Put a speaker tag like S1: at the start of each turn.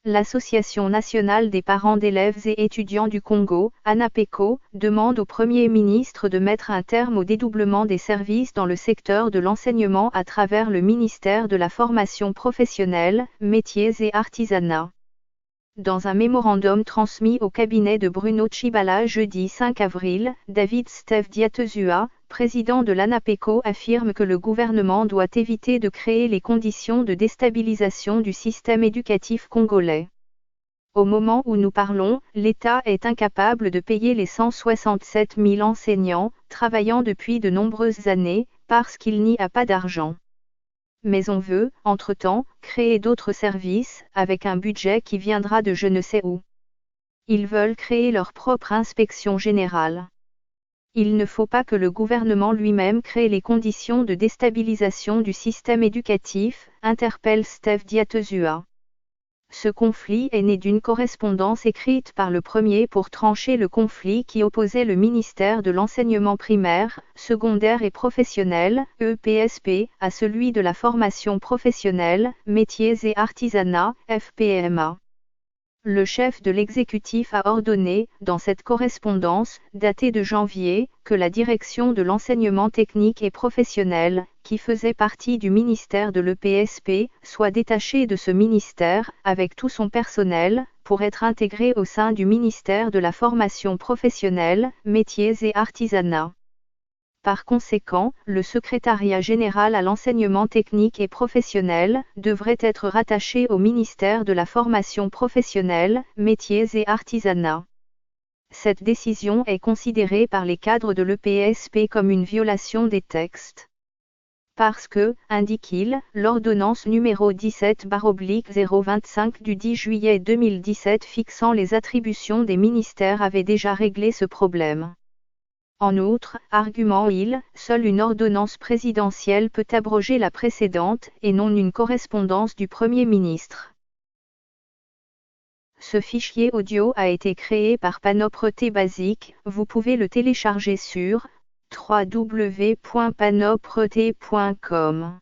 S1: L'Association nationale des parents d'élèves et étudiants du Congo, ANAPECO, demande au Premier ministre de mettre un terme au dédoublement des services dans le secteur de l'enseignement à travers le ministère de la Formation professionnelle, Métiers et Artisanat. Dans un mémorandum transmis au cabinet de Bruno Tshibala jeudi 5 avril, David Steve Diatezua, président de l'ANAPECO, affirme que le gouvernement doit éviter de créer les conditions de déstabilisation du système éducatif congolais. Au moment où nous parlons, l'État est incapable de payer les 167 000 enseignants, travaillant depuis de nombreuses années, parce qu'il n'y a pas d'argent. Mais on veut, entre-temps, créer d'autres services, avec un budget qui viendra de je ne sais où. Ils veulent créer leur propre inspection générale. Il ne faut pas que le gouvernement lui-même crée les conditions de déstabilisation du système éducatif, interpelle Steve Diatezua. Ce conflit est né d'une correspondance écrite par le premier pour trancher le conflit qui opposait le ministère de l'enseignement primaire, secondaire et professionnel, EPSP, à celui de la formation professionnelle, métiers et artisanat, FPMA. Le chef de l'exécutif a ordonné, dans cette correspondance, datée de janvier, que la direction de l'enseignement technique et professionnel, qui faisait partie du ministère de l'EPSP, soit détachée de ce ministère, avec tout son personnel, pour être intégrée au sein du ministère de la formation professionnelle, métiers et artisanat. Par conséquent, le secrétariat général à l'enseignement technique et professionnel devrait être rattaché au ministère de la formation professionnelle, métiers et artisanat. Cette décision est considérée par les cadres de l'EPSP comme une violation des textes. Parce que, indique-t-il, l'ordonnance numéro 17/025 du 10 juillet 2017 fixant les attributions des ministères avait déjà réglé ce problème. En outre, argument-il, seule une ordonnance présidentielle peut abroger la précédente, et non une correspondance du Premier ministre. Ce fichier audio a été créé par Panopre Basic, vous pouvez le télécharger sur www.panopret.com.